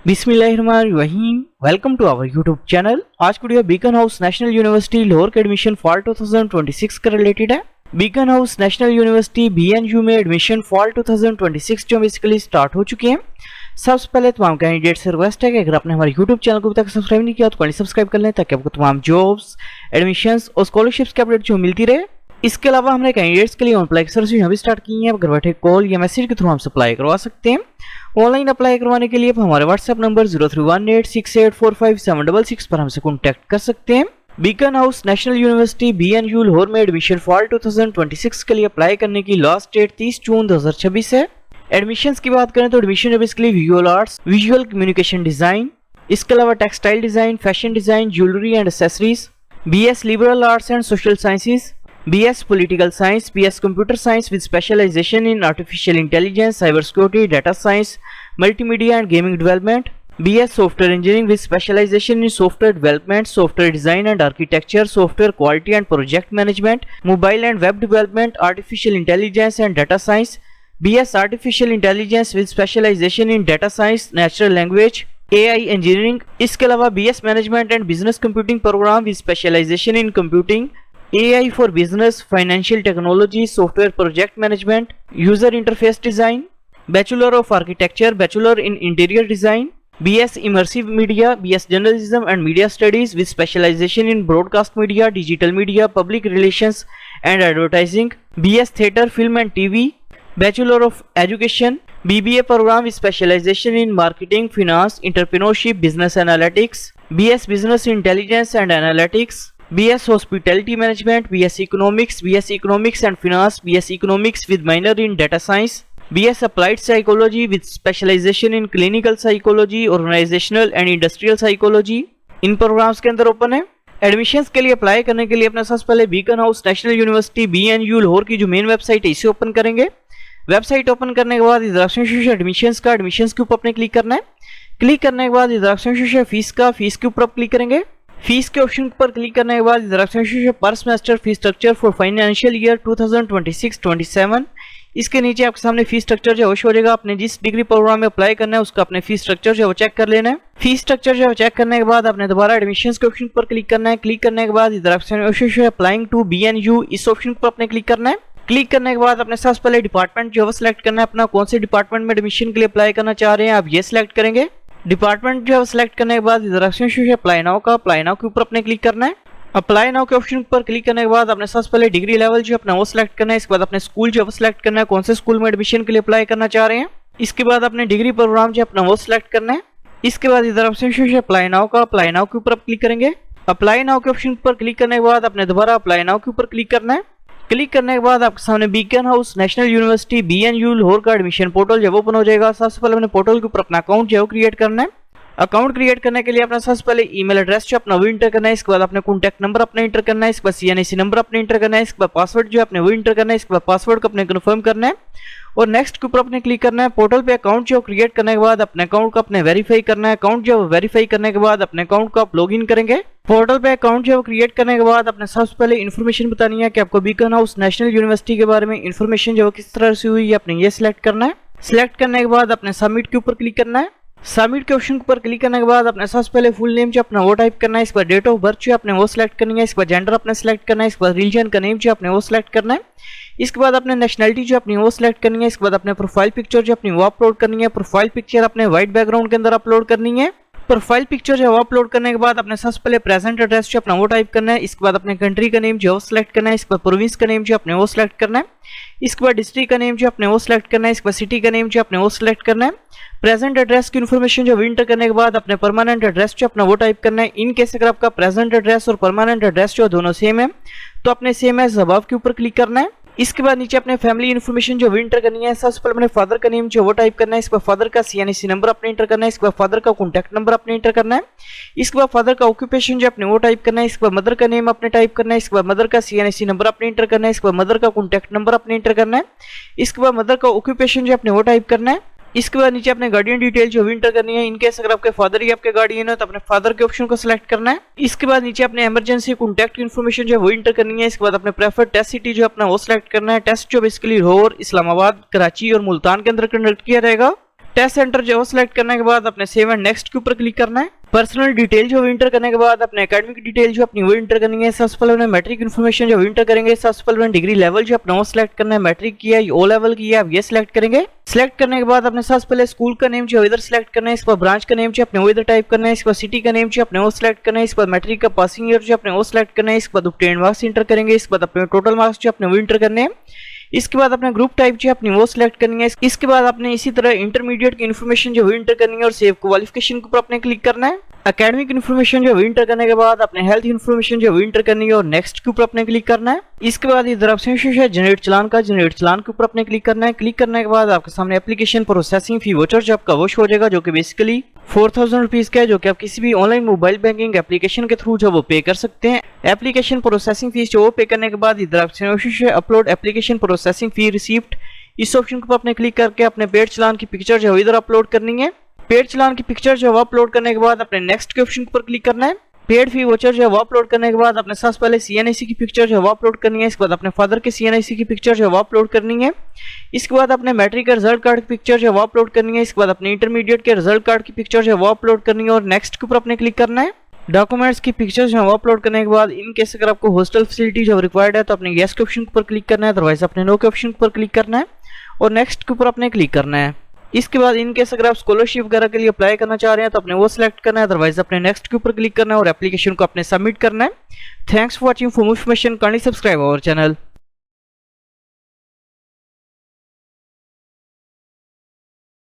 बिस्मिल्लाहिर्रहमानिर्रहीम। Welcome to our YouTube channel. आज की video Beaconhouse National University Lahore के एडमिशन फॉल 2026 का रिलेटेड है। Beaconhouse National University BNU में एडमिशन फॉल 2026 जो बेसिकली स्टार्ट हो चुके हैं। सबसे पहले तमाम कैंडिडेट से रिक्वेस्ट है कि अगर आपने हमारे यूट्यूब चैनल को अभी तक सब्सक्राइब नहीं किया तो सब्सक्राइब कर लें ताकि आपको तमाम जॉब्स, एडमिशंस और स्कॉलरशिप्स की अपडेट जो मिलती रहे। इसके अलावा हमने कैंडिडेट्स के लिए ऑन अप्लाई सर्विस यहाँ भी स्टार्ट की है। घर बैठे कॉल या मैसेज के थ्रू हम अप्लाई करवा सकते हैं। ऑनलाइन अप्लाई करवाने के लिए हमारे व्हाट्सएप नंबर 0318684576 पर हमसे कॉन्टैक्ट कर सकते हैं। Beacon house National University BNU Lahore में एडमिशन फॉल 2026 के लिए अप्लाई करने की लास्ट डेट 30 जून 2026 है। एडमिशंस की बात करें तो एडमिशन है basically visual arts, visual communication design, इसके अलावा textile design, fashion design, jewellery and accessories, BS liberal arts and social sciences, BS Political Science, BS Computer Science with specialization in Artificial Intelligence, Cyber Security, Data Science, Multimedia and Gaming Development, BS Software Engineering with specialization in Software Development, Software Design and Architecture, Software Quality and Project Management, Mobile and Web Development, Artificial Intelligence and Data Science, BS Artificial Intelligence with specialization in Data Science, Natural Language, AI Engineering, इसके अलावा BS Management and Business Computing Program with specialization in Computing, AI for Business, Financial Technology, Software Project Management, User Interface Design, Bachelor of Architecture, Bachelor in Interior Design, BS Immersive Media, BS Journalism and Media Studies with specialization in Broadcast Media, Digital Media, Public Relations and Advertising, BS Theatre, Film and TV, Bachelor of Education, BBA program with specialization in Marketing, Finance, Entrepreneurship, Business Analytics, BS Business Intelligence and Analytics, BS Hospitality Management, BS Economics and Finance, BS Economics with minor in Data Science, BS Applied Psychology with specialization in Clinical Psychology, Organizational and Industrial Psychology इन programs के अंदर open है। Admissions के लिए apply करने के लिए अपना सबसे पहले beacon house National University BNU Lahore की जो मेन वेबसाइट है इसे ओपन करेंगे। वेबसाइट ओपन करने के बाद इधर एडमिशंस के ऊपर अपने क्लिक करना है। क्लिक करने के बाद इधर फीस के ऊपर आप क्लिक करेंगे। फीस के ऑप्शन पर क्लिक करने के बाद इधर पर semester fees structure for financial year 2026-27 इसके नीचे आपके सामने फीस स्ट्रक्चर जो हो जाएगा। आपने जिस डिग्री प्रोग्राम में अप्लाई करना है उसका अपने फीस स्ट्रक्चर जो चेक कर लेना है। फीस स्ट्रक्चर जो चेक करने के बाद आपने दोबारा एडमिशंस के ऑप्शन पर क्लिक करना है। क्लिक करने के बाद इधर अप्लाइंग टू BNU इस ऑप्शन पर अपने क्लिक करना है। क्लिक करने के बाद अपने सबसे पहले डिपार्टमेंट जो सिलेक्ट करना है, अपना कौन से डिपार्टमेंट में एडमिशन के लिए अप्लाई करना चाह रहे हैं आप ये सिलेक्ट करेंगे। डिपार्टमेंट जो है सिलेक्ट करने के बाद इधर अप्लाई नाउ के ऊपर अपने क्लिक करना है। अप्लाई नाउ के ऑप्शन पर क्लिक करने के बाद अपने सबसे पहले डिग्री लेवल जो अपना वो सिलेक्ट करना है। इसके बाद अपने स्कूल जो सिलेक्ट करना है, कौन से स्कूल में एडमिशन के लिए अप्लाई करना चाह रहे हैं। इसके बाद अपने डिग्री प्रोग्राम जो अपना वो सिलेक्ट करना है। इसके बाद इधर अप्लाई नाउ के ऊपर आप क्लिक करेंगे। अप्लाई नाउ के ऑप्शन पर क्लिक करने के बाद अपने दोबारा अप्लाई नाउ के ऊपर क्लिक करना है। क्लिक करने के बाद आपके सामने beacon house National University BNU Lahore का एडमिशन पोर्टल जब ओपन हो जाएगा। सबसे पहले अपने पोर्टल के ऊपर अपना अकाउंट जो क्रिएट करना है। अकाउंट क्रिएट करने के लिए अपना सबसे पहले ईमेल एड्रेस जो अपना वो इंटर करना है। इसके बाद अपने कॉन्टैक्ट नंबर अपने इंटर करना है। इसके बाद CNIC नंबर अपने इंटर करना है। इसके बाद पासवर्ड जो अपने वो इंटर करना है। इसके बाद पासवर्ड को अपने कन्फर्म करना है और नेक्स्ट के ऊपर अपने क्लिक करना है। पोर्टल पे अकाउंट जो क्रिएट करने के बाद अपने अकाउंट को अपने वेरीफाई करना है। अकाउंट जो वेरीफाई करने के बाद अपने अकाउंट को आप लॉग इन करेंगे। पोर्टल पे अकाउंट जो क्रिएट करने के बाद अपने सबसे पहले इन्फॉर्मेशन बतानी है कि आपको बीकन हाउस नेशनल यूनिवर्सिटी के बारे में इन्फॉर्मेशन जो किस तरह से हुई है अपने ये सिलेक्ट करना है। सिलेक्ट करने के बाद अपने सबमिट के ऊपर क्लिक करना है। सबमिट के ऑप्शन पर क्लिक करने के बाद अपने सबसे पहले फुल नेम जो अपना वो टाइप करना है। इसके बाद डेट ऑफ बर्थ जो अपने वो सिलेक्ट करनी है। इसके बाद जेंडर अपने सिलेक्ट करना है। इसके बाद रिलीजन का नेम जो अपने वो सिलेक्ट करना है। इसके बाद अपने नेशनलिटी जो अपनी वो सिलेक्ट करनी है। इसके बाद अपने प्रोफाइल पिक्चर जो अपनी वो अपलोड करनी है। प्रोफाइल पिक्चर अपने व्हाइट बैकग्राउंड के अंदर अपलोड करनी है। प्रोफाइल पिक्चर जो अपलोड करने के बाद अपने सबसे पहले प्रेजेंट एड्रेस जो अपना वो टाइप करना है। इसके बाद अपने कंट्री का नेम जो सिलेक्ट करना है। इसके बाद प्रोविंस का नेम जो अपने वो सिलेक्ट करना है। इसके बाद डिस्ट्रिक्ट का नेम जो अपने वो सिलेक्ट करना है। इसके बाद सिटी का नेम जो अपने वो सिलेक्ट करना है। प्रेजेंट एड्रेस की इन्फॉर्मेशन जो इंटर करने के बाद अपने परमानेंट एड्रेस जो अपना वो टाइप करना है। इन केस अगर आपका प्रेजेंट एड्रेस और परमानेंट एड्रेस जो दोनों सेम है तो अपने सेम एज अबव के ऊपर क्लिक करना है। इसके बाद नीचे अपने फैमिली इन्फॉर्मेशन जो इंटर करनी है। सबसे पहले अपने फादर का नेम जो वो टाइप करना है। इसके बाद फादर का CNIC नंबर अपने इंटर करना है। इसके बाद फादर का कॉन्टैक्ट नंबर अपने इंटर करना है। इसके बाद फादर का ऑक्यूपेशन जो अपने वो टाइप करना है। इसके बाद मदर का नेम अपने टाइप करना है। इसके बाद मदर का CNIC नंबर अपने इंटर करना है। इसके बाद मदर का कॉन्टैक्ट नंबर अपने इंटर करना है। इसके बाद मदर का ऑक्यूपेशन जो अपने वो टाइप करना है। इसके बाद नीचे अपने गार्डियन डिटेल जो इंटर करनी है। इनकेस अगर आपके फादर ही आपके गार्डियन है तो अपने फादर के ऑप्शन को सिलेक्ट करना है। इसके बाद नीचे अपने इमरजेंसी कॉन्टैक्ट इन्फॉर्मेशन जो वो इंटर करनी है। इसके बाद अपने प्रेफर्ड टेस्ट सिटी जो अपना वो सिलेक्ट करना है। टेस्ट जो बेसिकली लाहौर, इस्लामाबाद, कराची और मुल्तान के अंदर कंडक्ट किया जाएगा। टेस्ट सेंटर जो सिलेक्ट करने के बाद अपने सेव एंड नेक्स्ट के ऊपर क्लिक करना है। पर्सनल डिटेल जो इंटर करने के बाद अपने एकेडमिक डिटेल जो अपनी वो इंटर करनी है। सबसे पहले मैट्रिक इन्फॉर्मेशन जो इंटर करेंगे। सबसे पहले डिग्री लेवल जो अपना वो सिलेक्ट करना है, मैट्रिक किया है, ओ लेवल किया है, आप ये सिलेक्ट करेंगे। सिलेक्ट करने के बाद अपने सबसे पहले स्कूल का नेम जो इधर सिलेक्ट करना है, इसके बाद ब्रांच का नेम जो अपने वो इधर टाइप करना है, इसके बाद सिटी का नेम जो अपने वो सिलेक्ट करना है, इसके बाद मैट्रिक का पासिंग ईयर जो अपने वो सिलेक्ट करना है, इसके बाद ऑब्टेन्ड मार्क्स इंटर करेंगे, इसके बाद अपने टोटल मार्क्स जो अपने वो इंटर करने हैं। इसके बाद अपना ग्रुप टाइप जो अपनी वो सिलेक्ट करनी है। इसके बाद अपने इसी तरह इंटरमीडिएट की इन्फॉर्मेशन जो इंटर करनी है और सेव क्वालिफिकेशन के ऊपर अपने क्लिक करना है। एकेडमिक इन्फॉर्मेशन जो इंटर करने के बाद अपने हेल्थ इन्फॉर्मेशन जो इंटर करनी है और नेक्स्ट के ऊपर अपने क्लिक करना है। इसके बाद इधर ऑप्शन है जनरेट चलान का, जनरेट चलान के ऊपर अपने क्लिक करना है। क्लिक करने के बाद आपके सामने एप्लीकेशन प्रोसेसिंग फी वाउचर जो आपका वो शो हो जाएगा, जो कि बेसिकली 4000 रुपीज का है, जो कि आप किसी भी ऑनलाइन मोबाइल बैंकिंग एप्लीकेशन के थ्रू जो वो पे कर सकते हैं। एप्लीकेशन प्रोसेसिंग फीस जो वो पे करने के बाद इधर ऑप्शन है upload application processing fee receipt. इस ऑप्शन को अपने क्लिक करके अपने पेड चलान की पिक्चर जो इधर अपलोड करनी है। पेड चलान की पिक्चर जो है अपलोड करने के बाद अपने नेक्स्ट के ऑप्शन पर क्लिक करना है। पेड फी वाउचर जो है अपलोड करने के बाद अपने सबसे पहले सीएनआईसी की पिक्चर जो है अपलोड करनी है। इसके बाद अपने फादर के सीएनआईसी की पिक्चर जो है अपलोड करनी है। इसके बाद अपने मैट्रिक के रिजल्ट कार्ड की पिक्चर जो है अपलोड करनी है। इसके बाद अपने इंटरमीडिएट के रिजल्ट कार्ड की पिक्चर जो है अपलोड करनी है और नेक्स्ट के ऊपर अपने क्लिक करना है। डॉक्यूमेंट्स की पिक्चर्स जो अपलोड करने के बाद इन केस अगर आपको हॉस्टल फैसिलिटी जो रिक्वायर्ड है तो अपने यस के ऑप्शन पर क्लिक करना है, अदरवाइज अपने नो के ऑप्शन पर क्लिक करना है और नेक्स्ट के ऊपर अपने क्लिक करना है। इसके बाद इन केस अगर आप स्कॉलरशिप वगैरह के लिए अप्लाई करना चाह रहे हैं तो अपने वो सिलेक्ट करना है, अदरवाइज अपने नेक्स्ट के ऊपर क्लिक करना है और एप्लीकेशन को अपने सबमिट करना है। Thanks for watching. For more information kindly subscribe our channel.